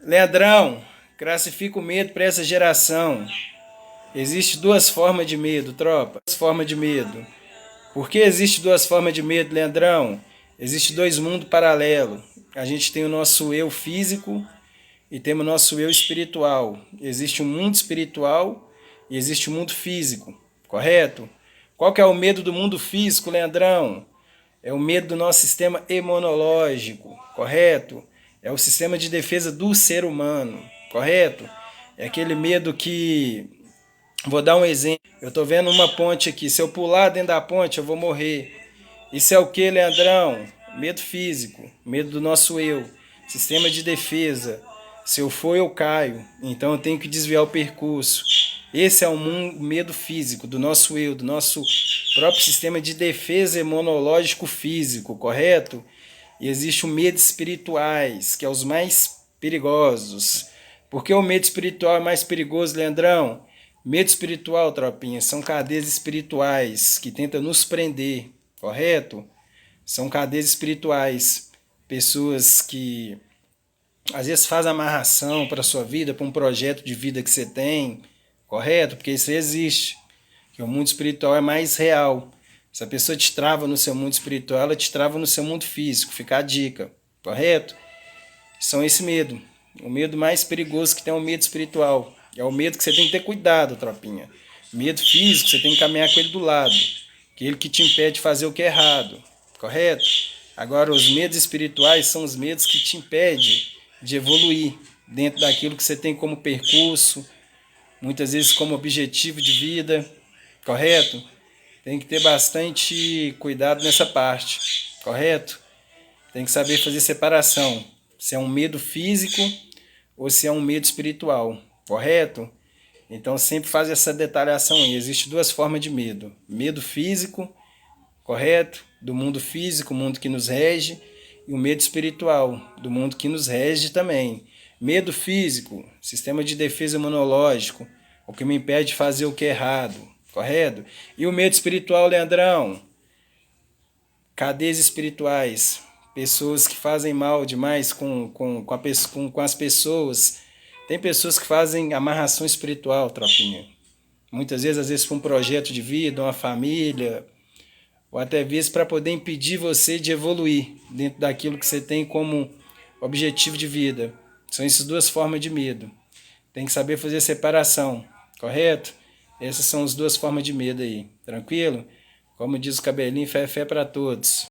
Leandrão, classifica o medo para essa geração. Existe duas formas de medo, tropa. Duas formas de medo. Por que existe duas formas de medo, Leandrão? Existe dois mundos paralelos. A gente tem o nosso eu físico e temos o nosso eu espiritual. Existe um mundo espiritual e existe o mundo físico, correto? Qual que é o medo do mundo físico, Leandrão? É o medo do nosso sistema imunológico, correto? É o sistema de defesa do ser humano, correto? É aquele medo que... Vou dar um exemplo. Eu estou vendo uma ponte aqui. Se eu pular dentro da ponte, eu vou morrer. Isso é o que, Leandrão? Medo físico, medo do nosso eu, sistema de defesa. Se eu for, eu caio. Então eu tenho que desviar o percurso. Esse é o medo físico do nosso eu, do nosso próprio sistema de defesa imunológico físico, correto? E existe o medo espirituais, que é os mais perigosos. Por que o medo espiritual é mais perigoso, Leandrão? Medo espiritual, tropinha, são cadeias espirituais que tentam nos prender, correto? São cadeias espirituais. Pessoas que às vezes fazem amarração para a sua vida, para um projeto de vida que você tem, correto? Porque isso existe. Que o mundo espiritual é mais real. Se a pessoa te trava no seu mundo espiritual, ela te trava no seu mundo físico. Fica a dica, correto? São esse medo. O medo mais perigoso que tem é o medo espiritual. É o medo que você tem que ter cuidado, tropinha. Medo físico, você tem que caminhar com ele do lado. Aquele que te impede de fazer o que é errado, correto? Agora, os medos espirituais são os medos que te impedem de evoluir dentro daquilo que você tem como percurso, muitas vezes como objetivo de vida, correto? Tem que ter bastante cuidado nessa parte, correto? Tem que saber fazer separação, se é um medo físico ou se é um medo espiritual, correto? Então sempre faz essa detalhação aí. Existem duas formas de medo. Medo físico, correto? Do mundo físico, o mundo que nos rege, e o medo espiritual, do mundo que nos rege também. Medo físico, sistema de defesa imunológico, o que me impede de fazer o que é errado, correto? E o medo espiritual, Leandrão? Cadeias espirituais, pessoas que fazem mal demais com as pessoas. Tem pessoas que fazem amarração espiritual, tropinha. Muitas vezes, às vezes, para um projeto de vida, uma família, ou até vezes para poder impedir você de evoluir dentro daquilo que você tem como objetivo de vida. São essas duas formas de medo. Tem que saber fazer separação, correto? Essas são as duas formas de medo aí, tranquilo? Como diz o cabelinho, fé é fé para todos.